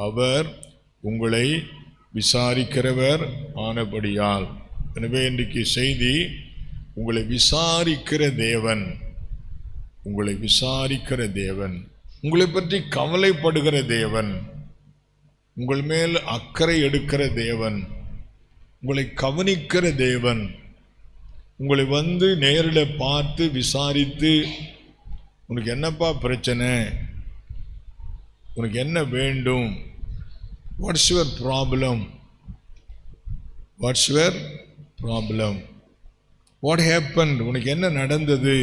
அவர் உங்களை விசாரிக்கிறவர் ஆனபடியால். எனவே இன்றைக்கு செய்தி, உங்களை விசாரிக்கிற தேவன், உங்களை விசாரிக்கிற தேவன், உங்களை பற்றி கவலைப்படுகிற தேவன், உங்கள் மேல் அக்கறை எடுக்கிற தேவன், உங்களை கவனிக்கிற தேவன், உங்களை வந்து நேரில் பார்த்து விசாரித்து, உனக்கு என்னப்பா பிரச்சனை, உனக்கு என்ன வேண்டும், what's your problem, what's your problem, what happen, உனக்கு என்ன நடந்தது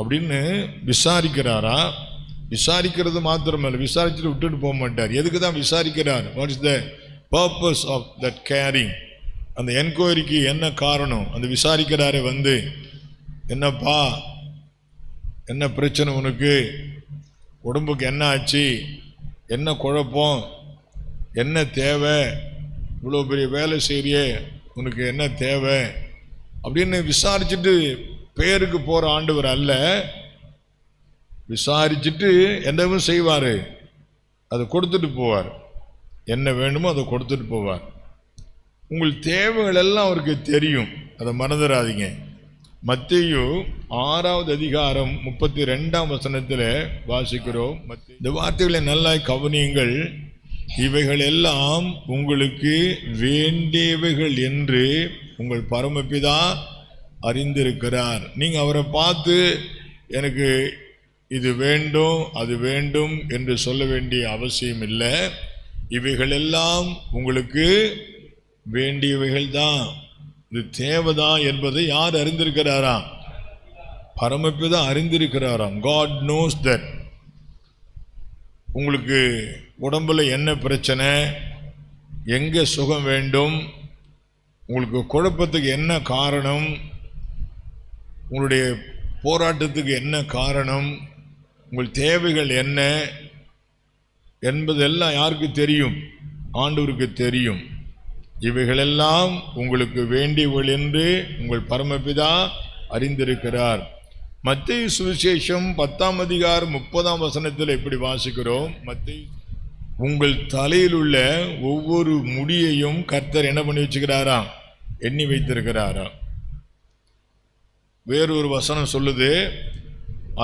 அப்படின்னு விசாரிக்கிறாரா? விசாரிக்கிறது மாத்திரமல்ல, விசாரிச்சுட்டு விட்டுட்டு போக மாட்டார். எதுக்கு தான் விசாரிக்கிறார்? What is the purpose of that caring? அந்த என்கொயரிக்கு என்ன காரணம்? அந்த விசாரிக்கிறாரே வந்து, என்னப்பா என்ன பிரச்சனை, உனக்கு உடம்புக்கு என்ன ஆச்சு, என்ன குழப்பம், என்ன தேவை, இவ்வளோ பெரிய வேலை செய்கிறியே, உனக்கு என்ன தேவை அப்படின்னு விசாரிச்சுட்டு பேருக்கு போகிற ஆண்டவர் அல்ல. விசாரிச்சுட்டு என்னவும் செய்வார், அதை கொடுத்துட்டு போவார். என்ன வேணுமோ அதை கொடுத்துட்டு போவார். உங்கள் தேவைகள் எல்லாம் அவருக்கு தெரியும், அதை மறந்துடாதீங்க. மத்தேயு 6வது அதிகாரம் 32ஆம் வசனத்தில் வாசிக்கிறோம். இந்த வார்த்தைகளை நல்லா கவனியுங்கள். இவைகள் எல்லாம் உங்களுக்கு வேண்டியவைகள் என்று உங்கள் பரமபிதா அறிந்திருக்கிறார். நீங்கள் அவரை பார்த்து எனக்கு இது வேண்டும் அது வேண்டும் என்று சொல்ல வேண்டிய அவசியம் இல்லை. இவைகள் எல்லாம் உங்களுக்கு வேண்டியவைகள் தான், இது தேவைதான் என்பதை யார் அறிந்திருக்கிறாராம்? பரமபிதா அறிந்திருக்கிறாராம். God knows that. உங்களுக்கு உடம்புல என்ன பிரச்சனை, எங்கே சுகம் வேண்டும், உங்களுக்கு குழப்பத்துக்கு என்ன காரணம், உங்களுடைய போராட்டத்துக்கு என்ன காரணம், உங்கள் தேவைகள் என்ன என்பதெல்லாம் யாருக்கு தெரியும்? ஆண்டவருக்கு தெரியும். இவைகளெல்லாம் உங்களுக்கு வேண்டியவள் என்று உங்கள் பரமபிதா அறிந்திருக்கிறார். மத்தேயு சுவிசேஷம் 10ஆம் அதிகாரம் 30ஆம் வசனத்தில் இப்படி வாசிக்கிறோம். மத்தேயு, உங்கள் தலையில் உள்ள ஒவ்வொரு முடியையும் கர்த்தர் என்ன பண்ணி வச்சுக்கிறாராம்? எண்ணி வைத்திருக்கிறாராம். வேறொரு வசனம் சொல்லுது,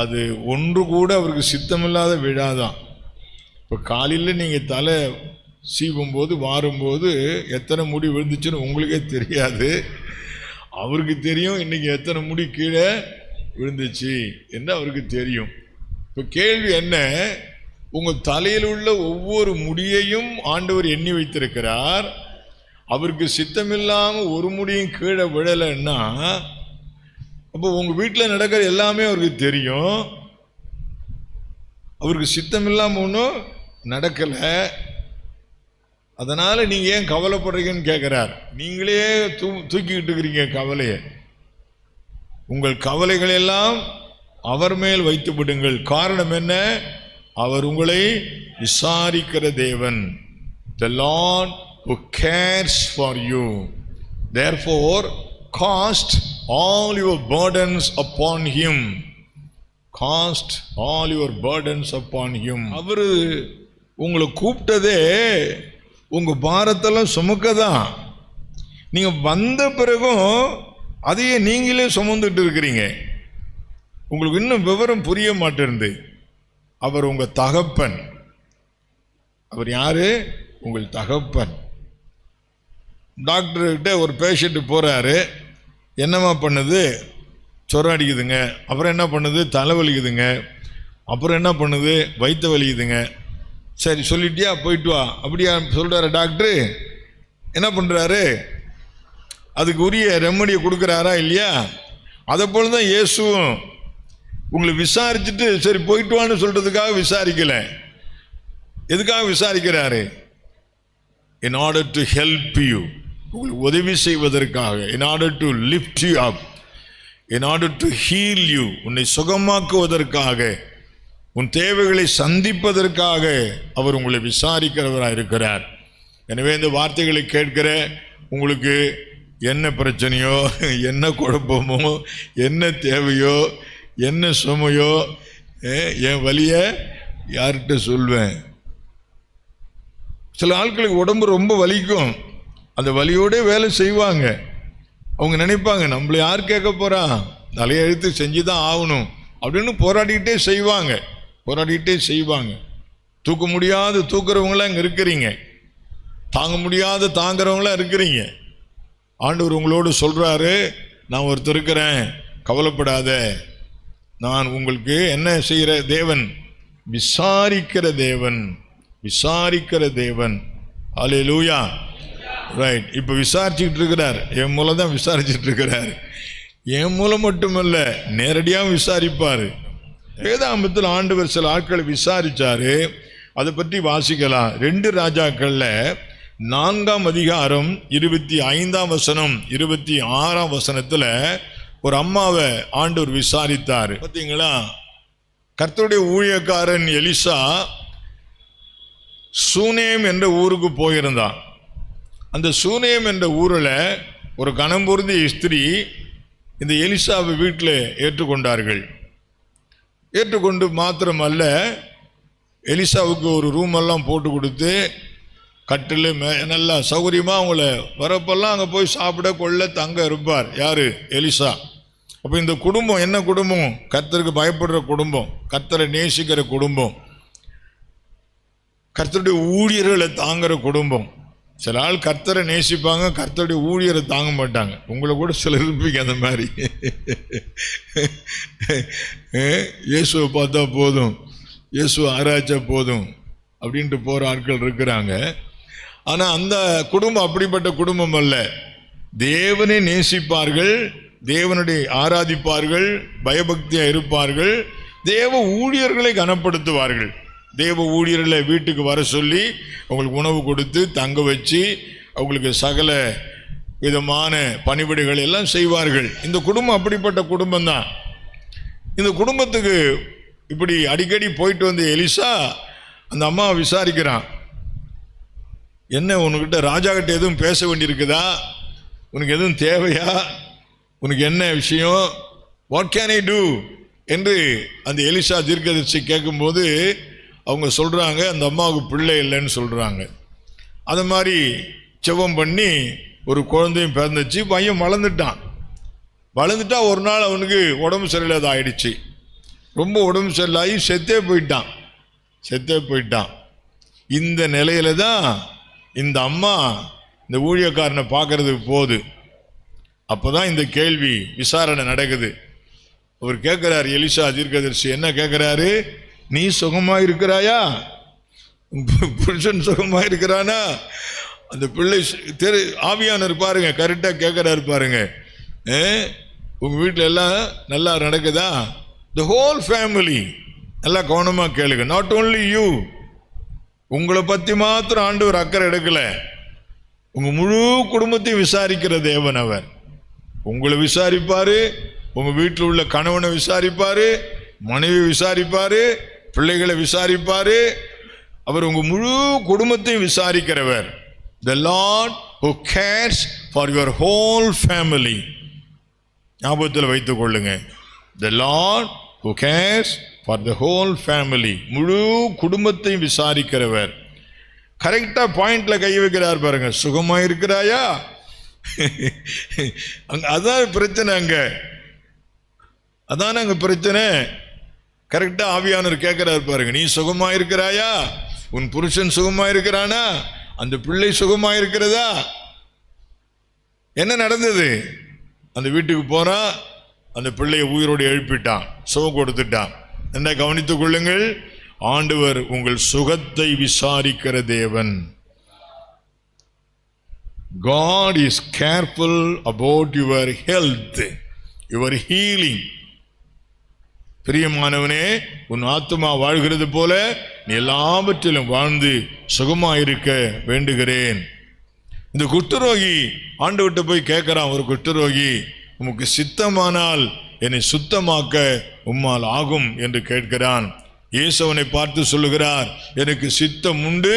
அது ஒன்று கூட அவருக்கு சித்தமில்லாத விழாதான். இப்போ காலையில் நீங்கள் தலை சீவும் போது வாரும்போது எத்தனை முடி விழுந்துச்சுன்னு உங்களுக்கே தெரியாது, அவருக்கு தெரியும் இன்னைக்கு எத்தனை முடி கீழே விழுந்துச்சு என்று அவருக்கு தெரியும். இப்போ கேள்வி என்ன? உங்கள் தலையில் உள்ள ஒவ்வொரு முடியையும் ஆண்டவர் எண்ணி வைத்திருக்கிறார். அவருக்கு சித்தமில்லாமல் ஒரு முடியும் கீழே விழலைன்னா அப்போ உங்கள் வீட்டில் நடக்கிற எல்லாமே அவருக்கு தெரியும். அவருக்கு சித்தமில்லாமல் ஒன்றும் நடக்கலை. அதனால் நீங்கள் ஏன் கவலைப்படுறீங்கன்னு கேட்குறார். நீங்களே தூக்கிக்கிட்டு இருக்கிறீங்க கவலையை. உங்கள் கவலைகளெல்லாம் அவர் மேல் வைத்து விடுங்கள். காரணம் என்ன? அவர் உங்களை விசாரிக்கிற தேவன். The Lord who cares for you. Therefore, cast all your burdens upon him. Cast all your burdens upon him. அவர் உங்களை கூப்பிட்டதே உங்க பாரத்தெல்லாம் சுமக்கதான். நீங்க வந்த பிறகும் அதையே நீங்களே சுமந்துட்டு இருக்கிறீங்க. உங்களுக்கு இன்னும் விவரம் புரிய மாட்டேருந்து. அவர் உங்க தகப்பன். அவர் யாரு? உங்கள் தகப்பன். டாக்டர்கிட்ட ஒரு பேஷண்ட் போறாரு, என்னம்மா பண்ணுது? சொரம் அடிக்குதுங்க. அப்புறம் என்ன பண்ணுது? தலைவலிக்குதுங்க. அப்புறம் என்ன பண்ணுது? வயிற்று வலிக்குதுங்க. சரி சொல்லிட்டியா, போயிட்டு வா அப்படியா சொல்றாரு டாக்டரு. என்ன பண்றாரு? அதுக்கு உரிய ரெமடியை கொடுக்குறாரா இல்லையா? அதை போல தான் இயேசுவும் உங்களை விசாரிச்சுட்டு சரி போயிட்டு வான்னு சொல்றதுக்காக விசாரிக்கல. எதுக்காக விசாரிக்கிறாரு? in order to help you, உங்களுக்கு உதவி செய்வதற்காக, in order to lift you up, in order to heal you, உன்னை சுகமாக்குவதற்காக, உன் தேவைகளை சந்திப்பதற்காக அவர் உங்களை விசாரிக்கிறவராக இருக்கிறார். எனவே இந்த வார்த்தைகளை கேட்கிற உங்களுக்கு என்ன பிரச்சனையோ, என்ன குழப்பமோ, என்ன தேவையோ, என்ன சுமையோ என் வலிய யார்கிட்ட சொல்வேன்? சில ஆட்களுக்கு உடம்பு ரொம்ப வலிக்கும், அந்த வலியோட வேலை செய்வாங்க. அவங்க நினைப்பாங்க நம்மளை யார் கேட்க போறா, தலையெழுத்து செஞ்சுதான் ஆகணும் அப்படின்னு போராடிக்கிட்டே செய்வாங்க. தூக்க முடியாத தூக்குறவங்களாம் இங்கே இருக்கிறீங்க, தாங்க முடியாத தாங்கிறவங்களாம் இருக்கிறீங்க. ஆண்டவர் உங்களோடு சொல்றாரு, நான் ஒருத்தர் இருக்கிறேன், கவலைப்படாத. நான் உங்களுக்கு என்ன செய்கிற தேவன்? விசாரிக்கிற தேவன். அல்லேலூயா. ரைட். இப்போ விசாரிச்சுட்டு இருக்கிறார், என் மூலம் தான் விசாரிச்சுட்டு இருக்கிறார். என் மூலம் மட்டுமல்ல, நேரடியாக விசாரிப்பார். வேதாகமத்தில் ஆண்டவர் சில ஆட்களை விசாரிச்சாரு, அதை பற்றி வாசிக்கலாம். 2 ராஜாக்கள்ல 4ஆம் அதிகாரம் 25ஆம் வசனம் 26ஆம் வசனத்துல ஒரு அம்மாவை ஆண்டவர் விசாரித்தார். பார்த்தீங்களா? கர்த்தருடைய ஊழியக்காரன் எலிசா சூனேம் என்ற ஊருக்கு போயிருந்தான். அந்த சூனேம் என்ற ஊரில் ஒரு கணம்பொருந்திய ஸ்திரீ இந்த எலிசாவை வீட்டில் ஏற்றுக்கொண்டார்கள். ஏற்றுக்கொண்டு மாத்திரமல்ல, எலிசாவுக்கு ஒரு ரூமெல்லாம் போட்டு கொடுத்து கட்டில் நல்லா சௌகரியமாக அவங்கள வரப்பெல்லாம் அங்கே போய் சாப்பிட கொள்ள தங்க இருப்பார். யார்? எலிசா. அப்போ இந்த குடும்பம் என்ன குடும்பம்? கர்த்தருக்கு பயப்படுற குடும்பம், கர்த்தரை நேசிக்கிற குடும்பம், கர்த்தருடைய ஊழியர்களை தாங்குற குடும்பம். சில ஆள் கர்த்தரை நேசிப்பாங்க, கர்த்தருடைய ஊழியரை தாங்க மாட்டாங்க. உங்களை கூட சிலர் இருப்பீங்க அந்த மாதிரி. இயேசுவை பார்த்தா போதும், இயேசுவை ஆராய்ச்சா போதும் அப்படின்ட்டு போகிற ஆட்கள் இருக்கிறாங்க. ஆனால் அந்த குடும்பம் அப்படிப்பட்ட குடும்பம் அல்ல. தேவனை நேசிப்பார்கள், தேவனுடைய ஆராதிப்பார்கள், பயபக்தியாக இருப்பார்கள், தேவ ஊழியர்களை கனப்படுத்துவார்கள். தேவ ஊழியர்களை வீட்டுக்கு வர சொல்லி அவங்களுக்கு உணவு கொடுத்து தங்க வச்சு அவங்களுக்கு சகல விதமான பணிவிடைகள் எல்லாம் செய்வார்கள். இந்த குடும்பம் அப்படிப்பட்ட குடும்பம் தான். இந்த குடும்பத்துக்கு இப்படி அடிக்கடி போயிட்டு வந்த எலிசா அந்த அம்மாவை விசாரிக்கிறான். என்ன உனக்கிட்ட ராஜா கிட்ட எதுவும் பேச வேண்டியிருக்குதா? உனக்கு எதுவும் தேவையா? உனக்கு என்ன விஷயம்? வாட் கேன் ஐ டூ என்று அந்த எலிசா தீர்க்கதரிசி கேட்கும்போது அவங்க சொல்கிறாங்க, அந்த அம்மாவுக்கு பிள்ளை இல்லைன்னு சொல்கிறாங்க. அது மாதிரி செவம் பண்ணி ஒரு குழந்தையும் பிறந்துச்சு. பையன் வளர்ந்துட்டா ஒரு நாள் அவனுக்கு உடம்பு சரியில்லாத ஆயிடுச்சு. ரொம்ப உடம்பு சரியில்லாகி செத்தே போயிட்டான். இந்த நிலையில தான் இந்த அம்மா இந்த ஊழியக்காரனை பார்க்கறதுக்கு போகுது. அப்போதான் இந்த கேள்வி விசாரணை நடக்குது. அவர் கேட்குறாரு, எலிசா தீர்க்கதரிசி என்ன கேட்குறாரு? நீ சுகமா இருக்கிறாயா? புருஷன் சுகமா இருக்கிறானா? அந்த பிள்ளை ஆவியானவர் பாருங்க, கரெக்டாக கேட்குறாரு பாருங்க. உங்க வீட்டில் எல்லாம் நல்லா நடக்குதா? த ஹோல் ஃபேமிலி நல்லா கவனமாக கேளுங்க. நாட் ஓன்லி யூ, உங்களை பற்றி மாத்திரம் ஆண்டவர் அக்கறை எடுக்கல, உங்க முழு குடும்பத்தையும் விசாரிக்கிற தேவன் அவர். உங்களை விசாரிப்பாரு, உங்க வீட்டில் உள்ள கணவனை விசாரிப்பாரு, மனைவி விசாரிப்பாரு, பிள்ளைகளை விசாரிப்பாரு. அவர் உங்க முழு குடும்பத்தையும் விசாரிக்கிறவர். The Lord who cares for your whole family. ஞாபகத்தில் வைத்துக் கொள்ளுங்க. The Lord who cares for the whole family. முழு குடும்பத்தையும் விசாரிக்கிறவர். கரெக்டா பாயிண்ட்ல கை வைக்கிறார் பாருங்க. சுகமா இருக்கிறாயா? அதான் பிரச்சனை அங்க பிரச்சனை. கரெக்டா ஆவியானவர் கேட்கிறார் பாருங்க. நீ சுகமா இருக்கிறாயா? உன் புருஷன் சுகமா இருக்கிறானா? அந்த பிள்ளை சுகமா இருக்கிறதா? என்ன நடந்தது? அந்த வீட்டுக்கு போனா அந்த பிள்ளையை உயிரோடு எழுப்பிட்டான், சுகம் கொடுத்துட்டான். என்ன கவனித்துக் கொள்ளுங்கள், ஆண்டவர் உங்கள் சுகத்தை விசாரிக்கிற தேவன். God is careful about your health, your healing. பிரியமானவனே, உன் ஆத்துமா வாழ்கிறது போல நீ எல்லாவற்றிலும் வாழ்ந்து சுகமாயிருக்க வேண்டுகிறேன். இந்த குஷ்டரோகி ஆண்டவர்கிட்ட போய் கேட்கிறான். ஒரு குஷ்டரோகி, உமக்கு சித்தமானால் என்னை சுத்தமாக்க உம்மால் ஆகும் என்று கேட்கிறான். இயேசு அவனை பார்த்து சொல்லுகிறார், எனக்கு சித்தம் உண்டு,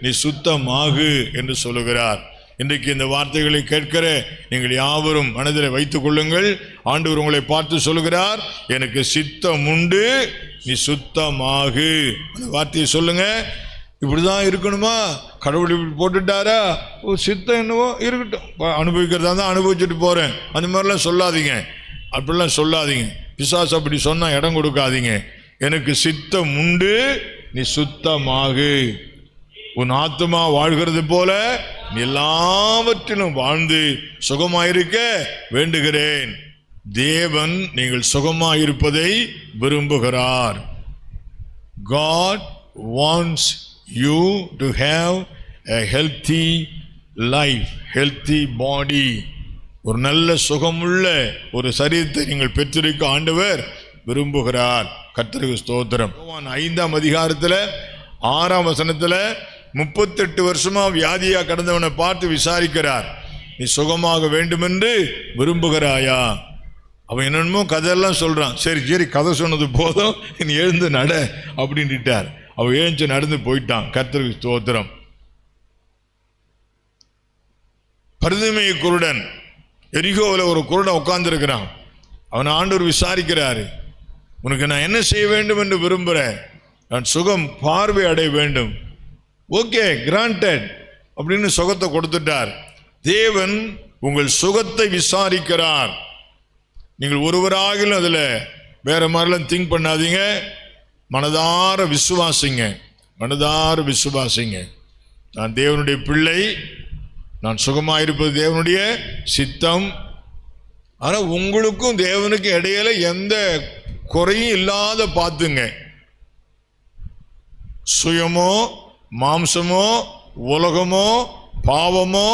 நீ சுத்தமாகு என்று சொல்லுகிறார். இன்றைக்கு இந்த வார்த்தைகளை கேட்கிற நீங்கள் யாவரும் மனதில் வைத்துக் கொள்ளுங்கள். ஆண்டவர் உங்களை பார்த்து சொல்லுகிறார், எனக்கு சித்தம் உண்டு, நீ சுத்தமாகு. அந்த வார்த்தையை சொல்லுங்க. இப்படிதான் இருக்கணுமா? கடவுள் இப்படி போட்டுட்டாரா? சித்தம் என்னவோ இருக்கட்டும், அனுபவிக்கிறதா தான் அனுபவிச்சுட்டு போறேன், அந்த மாதிரிலாம் சொல்லாதீங்க. அப்படிலாம் சொல்லாதீங்க. பிசாசு அப்படி சொன்னா இடம் கொடுக்காதீங்க. எனக்கு சித்தம் உண்டு, நீ சுத்தமாகு. உன் ஆத்துமா வாழ்கிறது போல நீ எல்லாவற்றிலும் வாழ்ந்து சுகமாயிருக்க வேண்டுகிறேன். தேவன் நீங்கள் சுகமாயிருப்பதை விரும்புகிறார். God wants you to have a healthy life, healthy body. ஒரு நல்ல சுகமுள்ள ஒரு சரீரத்தை நீங்கள் பெற்றிருக்க ஆண்டவர் விரும்புகிறார். கர்த்தருக்கு ஸ்தோத்திரம். 5ஆம் அதிகாரத்தில் 6ஆம் வசனத்தில் 38 வருஷமா வியாதியா கடந்தவனை பார்த்து விசாரிக்கிறார், நீ சுகமாக வேண்டும் என்று விரும்புகிறாயா? அவன் என்னென்னமோ கதையெல்லாம் சொல்றான். சரி சரி, கதை சொன்னது போதும், நீ எழுந்து நட அப்படின்ட்டார். அவன் எழுந்து நடந்து போயிட்டான். கர்த்தருக்கு ஸ்தோத்திரம். பரிதேமிய குருடன், எரிகோவில் ஒரு குருடன் உட்கார்ந்து இருக்கிறான். அவனை ஆண்டவர் விசாரிக்கிறாரு, உனக்கு நான் என்ன செய்ய வேண்டும் என்று விரும்புகிறேன்? நான் சுகம் பார்வை அடைய வேண்டும். ஓகே, கிராண்டட் அப்படின்னு சுகத்தை கொடுத்துட்டார். தேவன் உங்கள் சுகத்தை விசாரிக்கிறார். நீங்கள் ஒருவராகிலும் அதில் வேற மாதிரிலாம் திங்க் பண்ணாதீங்க. மனதார விசுவாசிங்க, மனதார விசுவாசிங்க. நான் தேவனுடைய பிள்ளை, நான் சுகமாயிருப்பது தேவனுடைய சித்தம். ஆனால் உங்களுக்கும் தேவனுக்கு இடையில எந்த குறையும் இல்லாத பார்த்துங்க. சுயமோ மாம்சமோ உலகமோ பாவமோ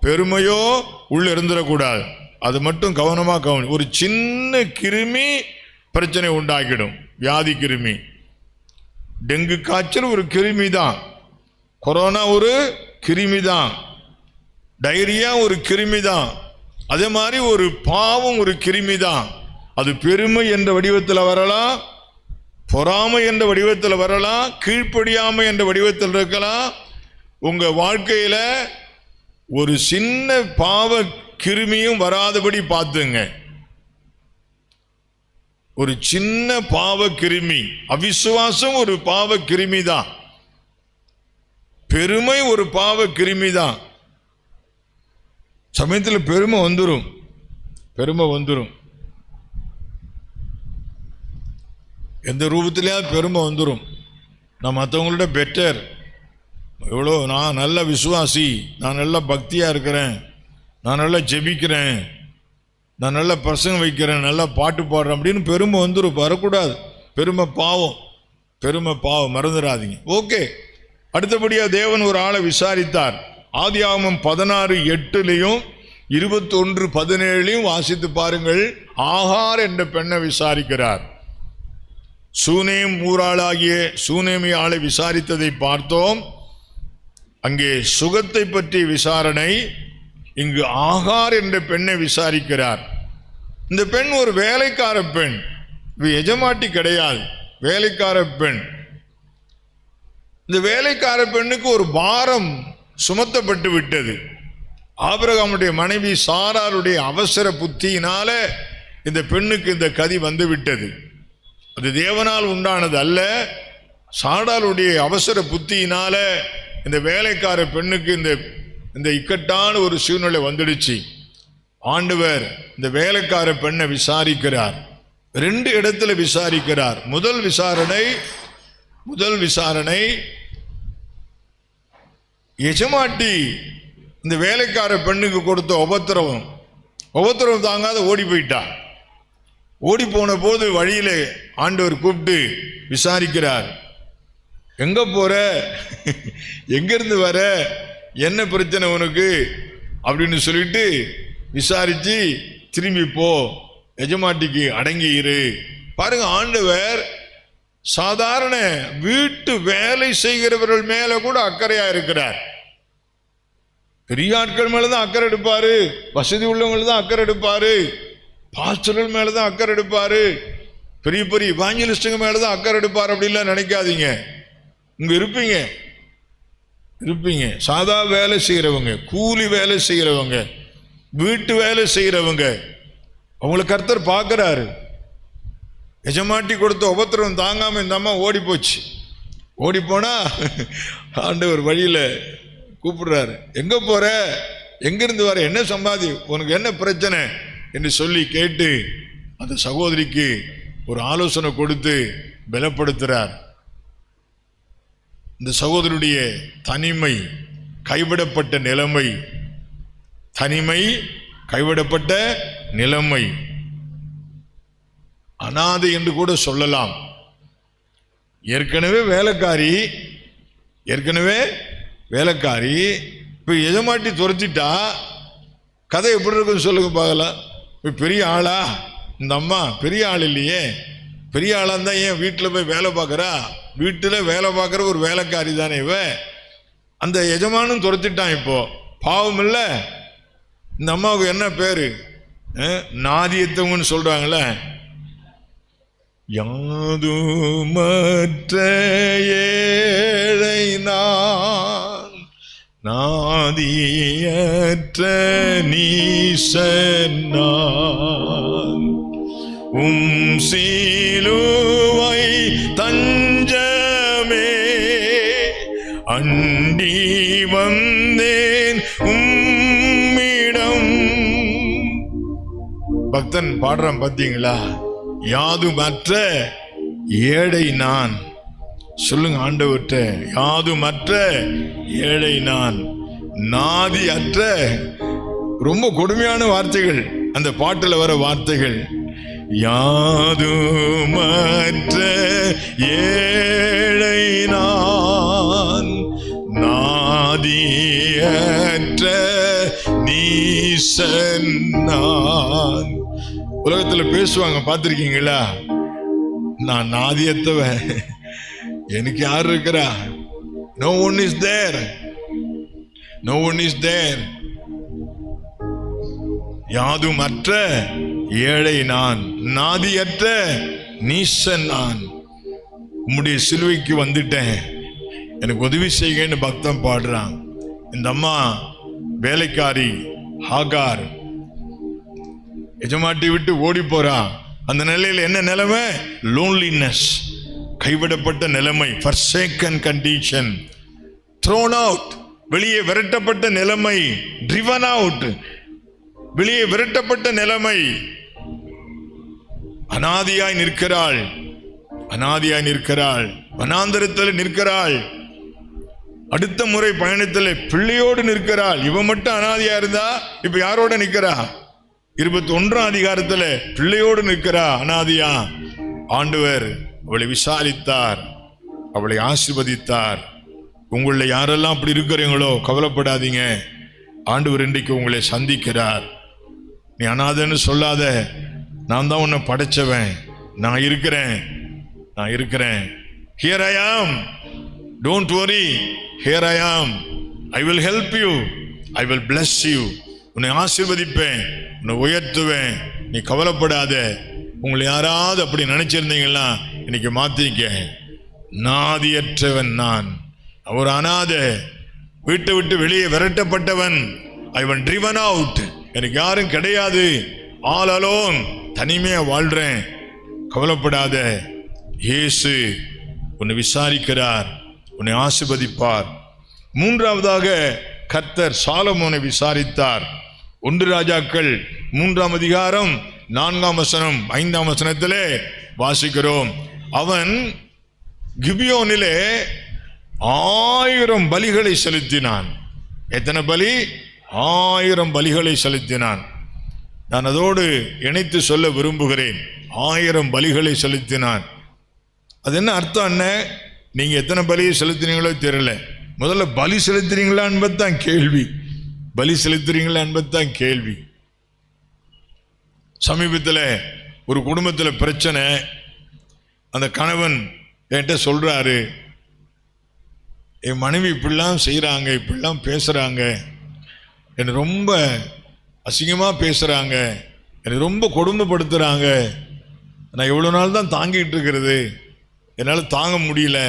பெருமையோ உள்ள இருந்துடக்கூடாது. அது மட்டும் கவனமாக கவனி. ஒரு சின்ன கிருமி பிரச்சனை உண்டாக்கிடும். வியாதி கிருமி, டெங்கு காய்ச்சல் ஒரு கிருமி தான், கொரோனா ஒரு கிருமி தான், டைரியா ஒரு கிருமி தான். அதே மாதிரி ஒரு பாவம் ஒரு கிருமி தான். அது பெருமை என்ற வடிவத்தில் வரலாம், பொறாமை என்ற வடிவத்தில் வரலாம், கீழ்ப்படியாமை என்ற வடிவத்தில் இருக்கலாம். உங்க வாழ்க்கையில ஒரு சின்ன பாவ கிருமியும் வராதபடி பார்த்துங்க. ஒரு சின்ன பாவ கிருமி, அவிசுவாசம் ஒரு பாவ கிருமி தான், பெருமை ஒரு பாவ கிருமி தான். சமயத்தில் பெருமை வந்துடும், பெருமை வந்துடும். எந்த ரூபத்திலேயாவது பெருமை வந்துடும். நான் மற்றவங்கள்ட்ட பெட்டர், எவ்வளோ நான் நல்ல விசுவாசி, நான் நல்ல பக்தியாக இருக்கிறேன், நான் நல்லா ஜெபிக்கிறேன், நான் நல்லா பிரசங்கம் வைக்கிறேன், நல்லா பாட்டு பாடுறேன் அப்படின்னு பெருமை வந்துடும். வரக்கூடாது. பெருமை பாவம், பெருமை பாவம், மறந்துடாதீங்க. ஓகே, அடுத்தபடியாக தேவன் ஒரு ஆளை விசாரித்தார். ஆதியாகமம் 16:8 21:17 வாசித்து பாருங்கள். ஆகார் என்ற பெண்ணை விசாரிக்கிறார். சூனேம் ஊராளாகிய சூனேமி ஆளை விசாரித்ததை பார்த்தோம். அங்கே சுகத்தை பற்றிய விசாரணை. இங்கு ஆகார் என்ற பெண்ணை விசாரிக்கிறார். இந்த பெண் ஒரு வேலைக்கார பெண், எஜமாட்டி கிடையாது, வேலைக்கார பெண். இந்த வேலைக்கார பெண்ணுக்கு ஒரு பாரம் சுமத்தப்பட்டு விட்டது. ஆபிரகாமுடைய மனைவி சாராருடைய அவசர புத்தியினால இந்த பெண்ணுக்கு இந்த கதி வந்து விட்டது. அது தேவனால் உண்டானது அல்ல, சாராருடைய அவசர புத்தியினால இந்த வேலைக்கார பெண்ணுக்கு இந்த இக்கட்டான ஒரு சூழ்நிலை வந்துடுச்சு. ஆண்டவர் இந்த வேலைக்கார பெண்ணை விசாரிக்கிறார். 2 இடத்துல விசாரிக்கிறார். முதல் விசாரணை எஜமாட்டி இந்த வேலைக்கார பெண்ணுக்கு கொடுத்த உபத்திரவம் தாங்காத ஓடி போயிட்டா. ஓடி போன போது வழியில ஆண்டவர் கூப்பிட்டு விசாரிக்கிறார். எங்க போற, எங்கிருந்து வர, என்ன பிரச்சனை உனக்கு அப்படின்னு சொல்லிட்டு விசாரிச்சு திரும்பி போ, எஜமாட்டிக்கு அடங்கி இரு. பாருங்க, ஆண்டவர் சாதாரண வீட்டு வேலை செய்கிறவர்கள் மேல கூட அக்கறையா இருக்கிறார். பெரிய ஆட்கள் மேலதான் அக்கறை எடுப்பாரு, வசதி உள்ளவங்க தான் அக்கறை எடுப்பாரு, பாஸ்டர்கள் மேலதான் அக்கறை எடுப்பாரு, பெரிய பெரிய இவாஞ்சலிஸ்டுங்க மேலதான் அக்கறை எடுப்பாரு அப்படின்லாம் நினைக்காதீங்க. இங்க இருப்பீங்க, இருப்பீங்க. சாதா வேலை செய்கிறவங்க, கூலி வேலை செய்கிறவங்க, வீட்டு வேலை செய்கிறவங்க, அவங்களை கர்த்தர் பார்க்கிறாரு. எஜமாட்டி கொடுத்த உபத்திரம் தாங்காம இந்த அம்மா ஓடி போச்சு. ஓடி போனா ஆண்டவர் வழியில கூப்பிடுறாரு. எங்க போற, எங்கிருந்து வர, என்ன சம்பாதி, உனக்கு என்ன பிரச்சனை என்று சொல்லி கேட்டு அந்த சகோதரிக்கு ஒரு ஆலோசனை கொடுத்து பலப்படுத்துறார். இந்த சகோதரனுடைய தனிமை, கைவிடப்பட்ட நிலைமை, தனிமை, கைவிடப்பட்ட நிலைமை, அனாதை என்று கூட சொல்லலாம். ஏற்கனவே வேலைக்காரி இப்ப எஜமாட்டி துரத்திட்டா கதை எப்படி இருக்குன்னு சொல்லுங்க பார்க்கலாம். இப்ப பெரிய ஆளா இந்த அம்மா? பெரிய ஆள் இல்லையே. பெரிய ஆளா இருந்தா ஏன் வீட்டில் போய் வேலை பார்க்கறா? வீட்டில் வேலை பார்க்குற ஒரு வேலைக்காரி தானே இவ. அந்த எஜமானும் துரத்திட்டான். இப்போ பாவம் இல்ல. இந்த அம்மாவுக்கு என்ன பேரு? நாதியத்தவங்கன்னு சொல்றாங்களே. யாதுமற்ற ஏழை நான், நாதியற்ற நீசன் நான், சிலுவை தஞ்சமே அண்டி வந்தேன் உம்மிடம். பக்தன் பாடுறான் பாத்தீங்களா? யாதுமற்ற ஏழை நான். சொல்லுங்க ஆண்டவர்கிட்ட, யாதுமற்ற ஏழை நான், நாதி அற்ற. ரொம்ப கொடுமையான வார்த்தைகள் அந்த பாட்டுல வர வார்த்தைகள். யாதுமற்ற ஏழை நான், நாதியற்ற நீசன் நான். உலகத்துல பேசுவாங்க, பார்த்திருக்கீங்களா? நான் நாதியத்தவன், எனக்கு யார் இருக்கிறா? No one is there. No one is there. யாதுமற்ற ஏழை நான், நாதியற்ற நீசன் நான். உம்முடைய சிலுவைக்கு வந்துட்டேன், எனக்கு உதவி செய்யுங்கன்னு பக்தன் பாடுறான். இந்த அம்மா வேலைக்காரி ஹாகார் எஜமாட்டி விட்டு ஓடி போறா. அந்த நிலையில என்ன நிலைமை? லோன்லினஸ், கைவிடப்பட்ட நிலைமை, forsaken condition, thrown out, வெளியே விரட்டப்பட்ட நிலைமை, driven out, வெளியே விரட்டப்பட்ட நிலைமை. அனாதியாய் நிற்கிறாள், அனாதியாய் நிற்கிறாள், வனாந்தரத்தில் நிற்கிறாள். அடுத்த முறை பயணத்தில் பிள்ளையோடு நிற்கிறாள். இவன் மட்டும் அனாதியா இருந்தா இப்ப யாரோட நிற்கிறா? 21ஆம் அதிகாரத்தில் பிள்ளையோடு நிற்கிறா, அனாதியா. ஆண்டவர் அவளை விசாரித்தார், அவளை ஆசீர்வதித்தார். உங்களை யாரெல்லாம் அப்படி இருக்கிறீங்களோ கவலைப்படாதீங்க, ஆண்டவர் இன்றைக்கு உங்களை சந்திக்கிறார். நீ அனாதைன்னு சொல்லாத, நான் தான் உன்னை படைச்சவன், நான் இருக்கிறேன், நான் இருக்கிறேன். Here I am, don't worry, here I am, I will help you, I will bless you. உன்னை ஆசீர்வதிப்பேன், உன்னை உயர்த்துவேன், நீ கவலைப்படாத. உங்களை யாராவது அப்படி நினைச்சிருந்தீங்களா இன்னைக்கு மாத்திக்க. நாதியற்றவன் நான், ஒரு அனாதை, வீட்டை விட்டு வெளியே விரட்டப்பட்டவன். I was driven out, எனக்கு யாரும் கிடையாது, all alone, தனிமையா வாழ்றேன். கவலைப்படாத, இயேசு உன்னை விசாரிக்கிறார், உன்னை ஆசீர்வதிப்பார். மூன்றாவதாக கர்த்தர் சாலமோனை விசாரித்தார். 1 ராஜாக்கள் 3ஆம் அதிகாரம் 4ஆம் வசனம் 5ஆம் வசனத்திலே வாசிக்கிறோம். அவன் கிபியோனிலே 1000 பலிகளை செலுத்தினான். எத்தனை பலி? 1000 பலிகளை செலுத்தினான். நான் அதோடு இணைத்து சொல்ல விரும்புகிறேன், 1000 பலிகளை செலுத்தினான். அது என்ன அர்த்தம்? என்ன, நீங்க எத்தனை பலியை செலுத்தினீங்களோ தெரியல, முதல்ல பலி செலுத்துறீங்களா என்பதுதான் கேள்வி. பலி செலுத்துறீங்களா என்பதுதான் கேள்வி. சமீபத்தில் ஒரு குடும்பத்தில் பிரச்சனை. அந்த கணவன் என்கிட்ட சொல்றாரு, என் மனைவி இப்படிலாம் செய்கிறாங்க, இப்படிலாம் பேசுகிறாங்க, என்னை ரொம்ப அசிங்கமாக பேசுகிறாங்க, என்னை ரொம்ப கொடுமைப்படுத்துகிறாங்க, நான் எவ்வளோ நாள் தான் தாங்கிட்டு இருக்கிறது, என்னால் தாங்க முடியல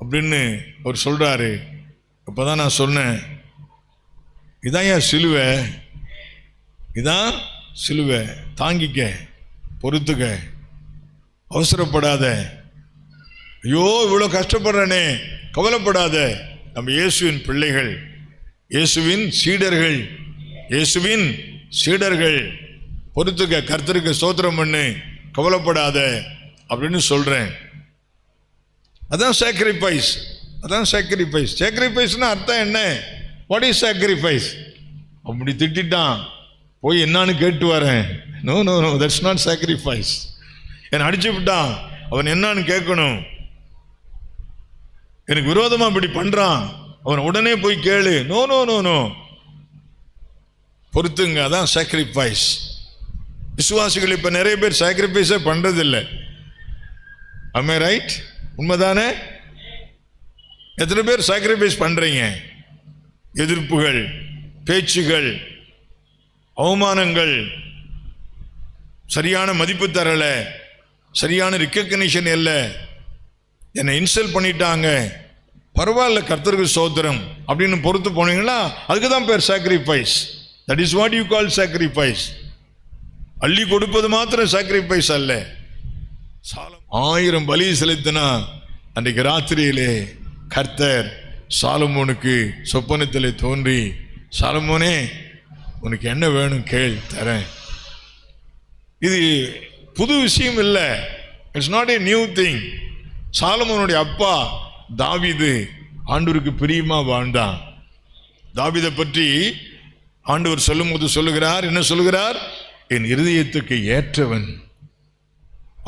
அப்படின்னு அவர் சொல்கிறாரு. இப்போதான் நான் சொன்னேன், இதான் ஏன் சிலுவை, இதான் சிலுவை, தாங்கிக்க, பொறுத்துக்க, அவசரப்படாத. ஐயோ இவ்வளோ கஷ்டப்படுறனே, கவலைப்படாத. நம்ம இயேசுவின் பிள்ளைகள், இயேசுவின் சீடர்கள், இயேசுவின் சீடர்கள். பொறுத்துக்க, கர்த்தருக்கு ஸ்தோத்திரம் பண்ணு, கவலைப்படாத அப்படின்னு சொல்றேன். அதான் சாக்ரிஃபைஸ், அதான் சாக்ரிஃபைஸ். சாக்ரிஃபைஸ்னா அர்த்தம் என்ன? What is sacrifice? அப்படி திட்டான், போய் என்னான்னு கேட்டு வரேன். No no no, that's not sacrifice. என்னை அடிச்சு விட்டான், அவன் என்னான்னு கேட்கணும். எனக்கு விரோதமா இப்படி பண்றான், அவன் உடனே போய் கேளு. நோ நோ நோ நோ, பொறுத்துங்க, அதான் சாக்ரிஃபைஸ். விசுவாசிகள் இப்ப நிறைய பேர் சாக்ரிஃபைஸே பண்றது இல்லை. ஆமே ரைட்? உண்மைதானே? எத்தனை பேர் சாக்ரிஃபைஸ் பண்றீங்க? எதிர்ப்புகள், பேச்சுகள், அவமானங்கள், சரியான மதிப்பு தரல, சரியான ரிகக்னிஷன் இல்லை, என்னை இன்சல்ட் பண்ணிட்டாங்க, பரவாயில்ல கர்த்தருக்கு ஸ்தோத்திரம் அப்படின்னு பொறுத்து போனீங்களா, அதுக்கு தான் பேர் sacrifice. That is what you call sacrifice. அள்ளி கொடுப்பது மாத்திரம் சாக்ரிஃபைஸ் அல்ல. 1000 பலி செலுத்தினா அன்றைக்கு ராத்திரியிலே கர்த்தர் சாலமோனுக்கு சொப்பனத்திலே தோன்றி, சாலமோனே உனக்கு என்ன வேணும் கேள், தரேன். இது புது விஷயம் இல்லை, it's not a new thing. சாலமோனுடைய அப்பா தாவீது ஆண்டவருக்கு பிரியமா வாழ்ந்தான். தாவீதை பற்றி ஆண்டவர் சொல்லும் போது சொல்லுகிறார், என்ன சொல்லுகிறார்? என் இருதயத்துக்கு ஏற்றவன்.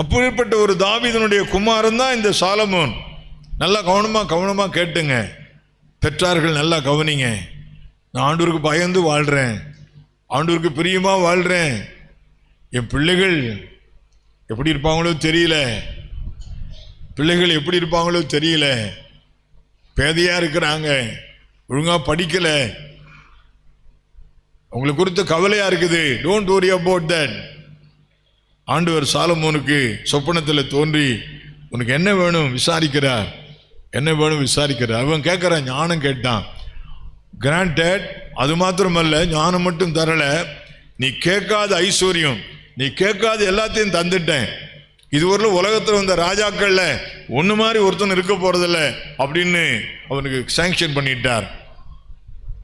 அப்படிப்பட்ட ஒரு தாவீதனுடைய குமாரன் தான் இந்த சாலமோன். நல்லா கவனமா கேட்டுங்க பெற்றார்கள், நல்லா கவனிங்க. நான் ஆண்டவருக்கு பயந்து வாழ்றேன், ஆண்டவருக்கு பிரியமா வாழ்றேன். என் பிள்ளைகள் எப்படி இருப்பாங்களோ தெரியல, பிள்ளைகள் எப்படி இருப்பாங்களோ தெரியல, பேதையா இருக்கிறாங்க, ஒழுங்கா படிக்கல, உங்களை குறித்து கவலையா இருக்குது. Don't worry about that. ஆண்டவர் சாலமோனுக்கு சொப்பனத்தில் தோன்றி உனக்கு என்ன வேணும் விசாரிக்கிறார், என்ன வேணும் விசாரிக்கிறார். அவன் கேட்கிறான், ஞானம் கேட்டான். கிராண்டட். அது மாத்திரமல்ல, ஞானம் மட்டும் தரல, நீ கேட்காத ஐஸ்வர்யம், நீ கேட்காத எல்லாத்தையும் தந்துட்டேன். இதுவரையிலும் உலகத்தில் வந்த ராஜாக்கள்ல ஒன்று மாதிரி ஒருத்தன் இருக்க போறதில்ல அப்படின்னு அவனுக்கு சாங்ஷன் பண்ணிட்டார்.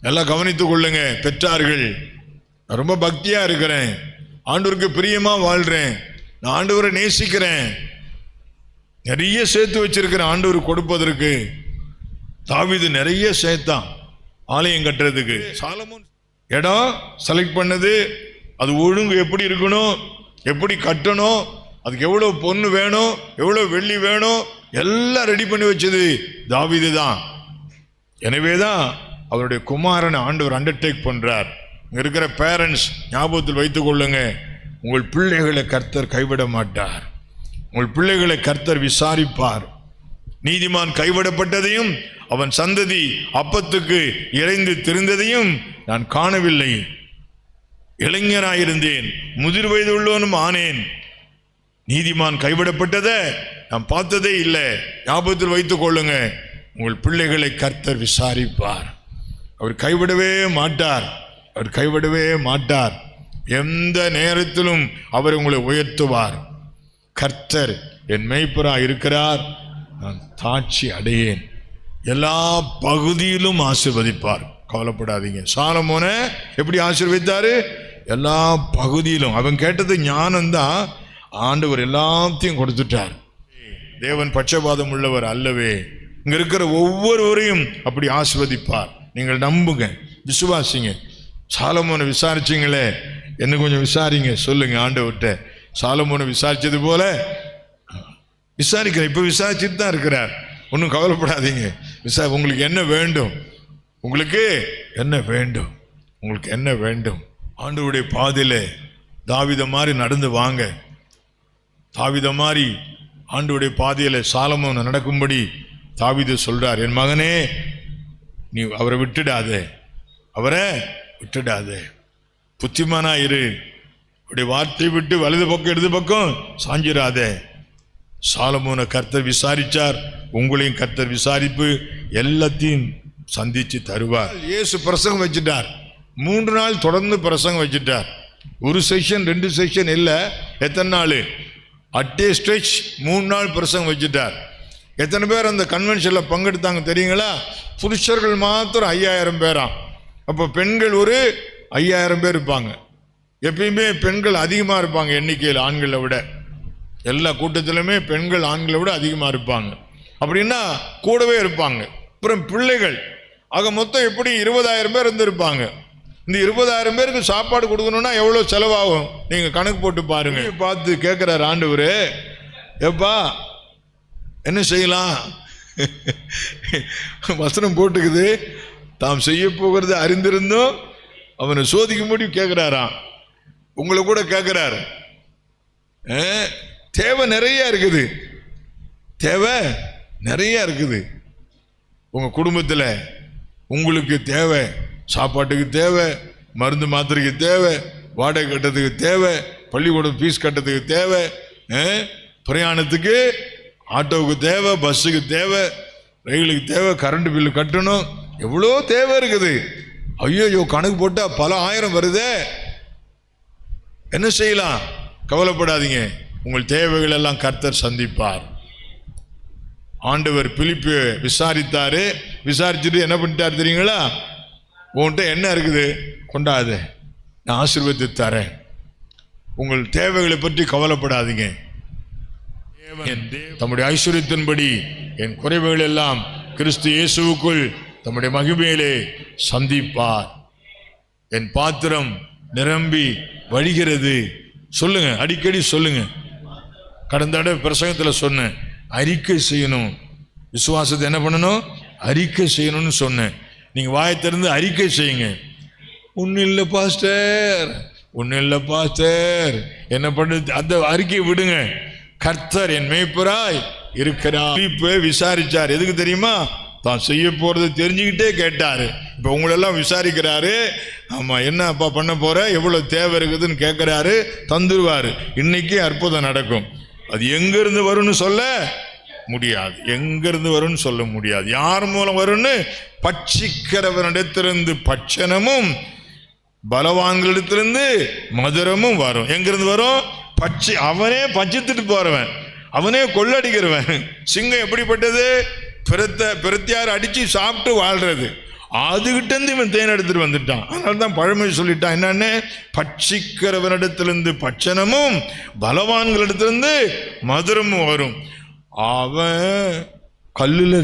எல்லாம் கவனித்துக் கொள்ளுங்க பெற்றார்கள். நான் ரொம்ப பக்தியா இருக்கிறேன், ஆண்டவருக்கு பிரியமா வாழ்றேன், நான் ஆண்டவரை நேசிக்கிறேன், நிறைய சேர்த்து வச்சிருக்கிறேன் ஆண்டவர் கொடுப்பதற்கு. தாவீது நிறைய சேர்த்தான் ஆலயம் கட்டுறதுக்கு. சாலமோன் இடம் செலக்ட் பண்ணது, அது ஒழுங்கு எப்படி இருக்கணும், எப்படி கட்டணும், அதுக்கு எவ்வளவு பொண்ணு வேணும், எவ்வளவு வெள்ளி வேணும், எல்லாம் ரெடி பண்ணி வச்சது தாவீது தான். எனவேதான் அவருடைய குமாரனை ஆண்டவர் அண்டர்டேக் பண்றார். இருக்கிற பேரண்ட்ஸ் ஞாபகத்தில் வைத்துக் கொள்ளுங்க, உங்கள் பிள்ளைகளை கர்த்தர் கைவிட மாட்டார், உங்கள் பிள்ளைகளை கர்த்தர் விசாரிப்பார். நீதிமான் கைவிடப்பட்டதையும் அவன் சந்ததி அப்பத்துக்கு இறைந்து திரிந்ததையும் நான் காணவில்லை. இளைஞனாயிருந்தேன், முதிர் வயது உள்ளவனும் ஆனேன், நீதிமான் கைவிடப்பட்டதை நான் பார்த்ததே இல்லை. ஞாபகத்தில் வைத்துக் கொள்ளுங்க, உங்கள் பிள்ளைகளை கர்த்தர் விசாரிப்பார். அவர் கைவிடவே மாட்டார், அவர் கைவிடவே மாட்டார். எந்த நேரத்திலும் அவர் உங்களை உயர்த்துவார். கர்த்தர் என் மேய்ப்பராய் இருக்கிறார், நான் தாட்சி அடையேன், எல்லா பகுதியிலும் ஆசீர்வதிப்பார். கவலைப்படாதீங்க. சாலமோனை எப்படி ஆசீர்வதித்தாரு? எல்லா பகுதியிலும். அவன் கேட்டது ஞானம்தான், ஆண்டவர் எல்லாத்தையும் கொடுத்துட்டார். தேவன் பட்சபாதம் உள்ளவர் அல்லவே. இங்க இருக்கிற ஒவ்வொருவரையும் அப்படி ஆசீர்வதிப்பார். நீங்கள் நம்புங்க, விசுவாசிங்க. சாலமோனை விசாரிச்சிங்களே, என்ன கொஞ்சம் விசாரிங்க, சொல்லுங்க ஆண்டவர்கிட்ட. சாலமோனை விசாரிச்சது போல விசாரிக்கிறேன், இப்ப விசாரிச்சுட்டு தான் இருக்கிறார். ஒன்றும் கவலைப்படாதீங்க. உங்களுக்கு என்ன வேண்டும், உங்களுக்கு என்ன வேண்டும், உங்களுக்கு என்ன வேண்டும்? ஆண்டவருடைய பாதையில தாவீத மாதிரி நடந்து வாங்க. தாவீத மாதிரி ஆண்டவருடைய பாதையில சாலமோன் நடக்கும்படி தாவீது சொல்றார், என் மகனே நீ அவரை விட்டுடாதே, அவரை விட்டுடாதே, புத்திமானா இரு, அவருடைய வார்த்தை விட்டு வலது பக்கம் இடது பக்கம் சாஞ்சிராதே. சாலமோனை கர்த்தர் விசாரிச்சார், உங்களையும் கர்த்தர் விசாரிப்பு. எல்லாத்தையும் சந்திச்சு தருவார். இயேசு பிரசங்கம் வச்சுட்டார், 3 நாள் தொடர்ந்து பிரசங்கம் வச்சுட்டார். ஒரு செஷன் 2 செஷன் இல்லை, எத்தனை நாள்? அட்டே ஸ்ட்ரெச் 3 நாள் பிரசங்கம் வச்சுட்டார். எத்தனை பேர் அந்த கன்வென்ஷனில் பங்கெடுத்தாங்க தெரியுங்களா? புருஷர்கள் மாத்திரம் 5000 பேரா. அப்போ பெண்கள் ஒரு 5000 பேர் இருப்பாங்க. எப்பயுமே பெண்கள் அதிகமாக இருப்பாங்க எண்ணிக்கையில் ஆண்களை விட. எல்லா கூட்டத்திலுமே பெண்கள் ஆண்களை விட அதிகமாக இருப்பாங்க. அப்படின்னா கூடவே இருப்பாங்க. அப்புறம் பிள்ளைகள், ஆக மொத்தம் எப்படி 20000 பேர் இருந்திருப்பாங்க. இந்த 20000 பேருக்கு சாப்பாடு கொடுக்கணும்னா எவ்வளோ செலவாகும் நீங்கள் கணக்கு போட்டு பாருங்க. பார்த்து கேட்குறாரு ஆண்டவர், எப்பா என்ன செய்யலாம்? வசனம் போட்டுக்குது, தாம் செய்ய போகிறது அறிந்திருந்தும் அவனை சோதிக்க முடியும் கேட்குறாராம். உங்களை கூட கேட்குறாரு. தேவை நிறைய இருக்குது, தேவை நிறைய இருக்குது. உங்கள் குடும்பத்தில் உங்களுக்கு தேவை, சாப்பாட்டுக்கு தேவை, மருந்து மாத்திரைக்கு தேவை, வாடகை கட்டத்துக்கு தேவை, பள்ளிக்கூடம் ஃபீஸ் கட்டத்துக்கு தேவை, பிரயாணத்துக்கு ஆட்டோவுக்கு தேவை, பஸ்ஸுக்கு தேவை, ரயிலுக்கு தேவை, கரண்ட் பில்லு கட்டணும், எவ்வளோ தேவை இருக்குது. ஐயோ கணக்கு போட்டால் பல ஆயிரம் வருதே. என்ன செய்யலாம்? கவலைப்படாதீங்க, உங்கள் தேவைகள் எல்லாம் கர்த்தர் சந்திப்பார். ஆண்டவர் பிலிப்பு விசாரித்தாரு. விசாரிச்சுட்டு என்ன பண்ணிட்டார் தெரியுங்களா? உன்கிட்ட என்ன இருக்குது கொண்டாது, நான் ஆசீர்வதித்து தரேன், உங்கள் தேவைகளை பற்றி கவலைப்படாதீங்க. தம்முடைய ஐஸ்வர்யத்தின்படி என் குறைவுகள் எல்லாம் கிறிஸ்து இயேசுவுக்குள் தம்முடைய மகிமையிலே சந்திப்பார். என் பாத்திரம் நிரம்பி வழிகிறது. சொல்லுங்க, அடிக்கடி சொல்லுங்க. கடந்த தடவை பிரசங்கத்தில் சொன்னேன், அறிக்கை செய்யணும். விசுவாசத்தை என்ன பண்ணணும்? அறிக்கை செய்யணும்னு சொன்னேன். நீங்க வாயை திறந்து அறிக்கை செய்யுங்க. ஒன்னும் இல்லை பாஸ்டர், ஒன்னும் இல்லை பாஸ்டர், என்ன பண்ணுது? அந்த அறிக்கையை விடுங்க. கர்த்தர் என் மேய்ப்பராய் இருக்கிறார். விசாரிச்சார். எதுக்கு தெரியுமா? தான் செய்ய போறது தெரிஞ்சுக்கிட்டே கேட்டாரு. இப்ப உங்களெல்லாம் விசாரிக்கிறாரு. ஆமா, என்ன அப்பா பண்ண போற, எவ்வளவு தேவை இருக்குதுன்னு கேட்கிறாரு. தந்துருவாரு. இன்னைக்கு அற்புதம் நடக்கும். அது எங்க இருந்து வரும்னு சொல்ல முடியாது, எங்க இருந்து வரும்னு சொல்ல முடியாது. யார் மூலம் வரும்னு? பட்சிக்கிறவனிடத்திலிருந்து பட்சணமும் பலவான்களிடத்திலிருந்து மதுரமும் வரும். எங்கிருந்து வரும்? அவனே பட்சித்துட்டு போறவன், அவனே கொள்ளடிக்கிறவன். சிங்கம் எப்படிப்பட்டது? பிரத்தியார் அடிச்சு சாப்பிட்டு வாழ்றது. அதுகிட்ட இருந்து இவன் தேன் எடுத்துட்டு வந்துட்டான். அதனால தான் பழமொழி சொல்லிட்டான், என்னன்னு? பட்சிக்கிறவனிடத்திலிருந்து பட்சணமும் பலவான்களிடத்திலிருந்து மதுரமும் வரும். அவன் கல்லுல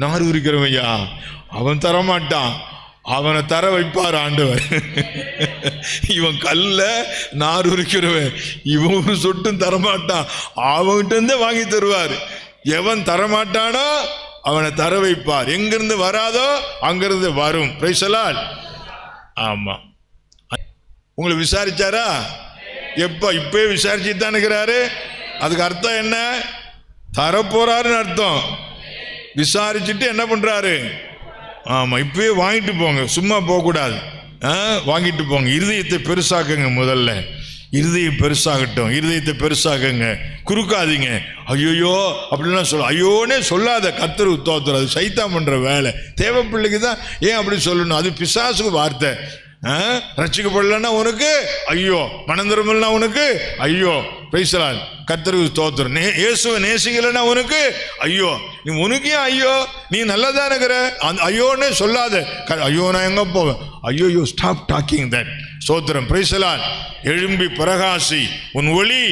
நார் உரிக்கிறவையா, அவன் தரமாட்டான், அவனை தர வைப்பார் ஆண்டவர். இவன் கல்ல நார் உரிக்கிறவன், இவன் ஒரு சொட்டும் தரமாட்டான், அவன்கிட்ட இருந்தே வாங்கி தருவார். எவன் தரமாட்டானோ அவனை தர வைப்பார். எங்கிருந்து வராதோ அங்கிருந்து வரும். Praise the Lord. ஆமா, உங்களை விசாரிச்சாரா? இப்பவே விசாரிச்சுட்டு தான் இருக்கிறாரு. அதுக்கு அர்த்தம் என்ன? தரப்போறாருன்னு அர்த்தம். விசாரிச்சுட்டு என்ன பண்றாரு? ஆமா, இப்பவே வாங்கிட்டு போங்க, சும்மா போகக்கூடாது. வாங்கிட்டு போங்க. இருதயத்தை பெருசாக்குங்க. முதல்ல இருதயம் பெருசாகட்டும். இருதயத்தை பெருசாக்குங்க, குறுக்காதீங்க. ஐயோயோ அப்படிலாம் சொல்ல, ஐயோனே சொல்லாத. கர்த்தர் உத்தோத்திரம், அது சைத்தான் பண்ற வேலை. தேவ பிள்ளைக்கு தான் ஏன் அப்படி சொல்லணும்? அது பிசாசுக்கு வார்த்தை. ரட்சிக்கப்படலன்னா உனக்கு ஐயோ, மனம் திரும்பலன்னா உனக்கு ஐயோ. Praise the Lord. கர்த்தருக்கு ஸ்தோத்திரம். இயேசுவை நேசிக்கலன்னா உனக்கு ஐயோ. நீ உனக்கே ஐயோ, நீ நல்லதா இருக்கிற, ஐயோன்னே சொல்லாத. ஐயோ நான் எங்க போவேன்? ஐயோ, யூ ஸ்டாப் டாக்கிங் தட். ஸ்தோத்திரம். Praise the Lord. எழும்பி பிரகாசி, உன் ஒளி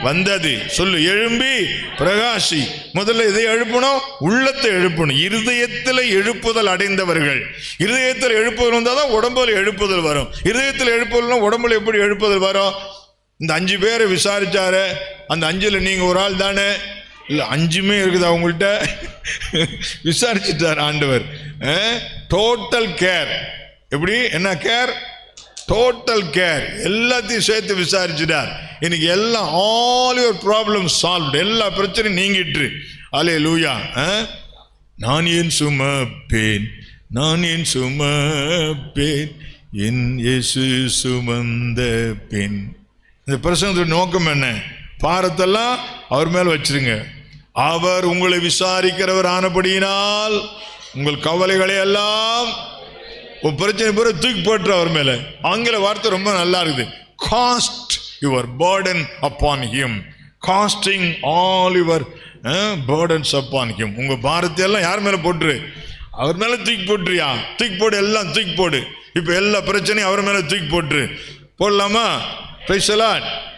வந்தது. சொல்லு, எழும்பி பிரகாசி. முதல்ல இதை எழுப்பணும், உள்ளத்தை எழுப்பணும். இருதயத்தில் எழுப்புதல் அடைந்தவர்கள். இருதயத்தில் எழுப்புதல் வந்தால் தான் உடம்புல எழுப்புதல் வரும். இருதயத்தில் எழுப்புதல் உடம்புல எப்படி எழுப்புதல் வரும்? இந்த 5 பேரை விசாரிச்சாரு. அந்த 5ல் நீங்க ஒரு ஆள் தானே? இல்லை, 5மே இருக்குது அவங்கள்ட்ட. விசாரிச்சுட்டார் ஆண்டவர். Total care. எப்படி? என்ன கேர்? Total care. எல்லாத்தையும் சேர்த்து விசாரிச்சுட்டார். இன்னைக்கு எல்லாம் ஆல் யுவர் ப்ராப்ளம் சால்வ்டு. எல்லா பிரச்சனையும் நீங்கிட்டு. அல்லேலூயா. நான் ஏன் சுமப்பேன், நான் ஏன் சுமப்பேன், என் இயேசு சுமந்த பெண். இந்த பிரசங்கத்தோட நோக்கம் என்ன? பாரத்தெல்லாம் அவர் மேல் வச்சிருங்க. அவர் உங்களை விசாரிக்கிறவர் ஆனபடியினால் உங்கள் கவலைகளை எல்லாம் ஒரு பிரச்சனை பூரா தூக்கி போட்டு அவர் மேல. ஆங்கில வார்த்தை ரொம்ப நல்லா இருக்குது. Cast your burden upon him. Casting all your burdens upon him. உங்க பாரத்தை எல்லாம் யார் மேல போட்டுரு? அவர் மேல தூக்கி போட்டுறியா? தூக்கி போடு, எல்லாம் தூக்கி போடு. இப்ப எல்லா பிரச்சனையும் அவர் மேல தூக்கி போட்டுரு. போடலாமா? Praise the Lord.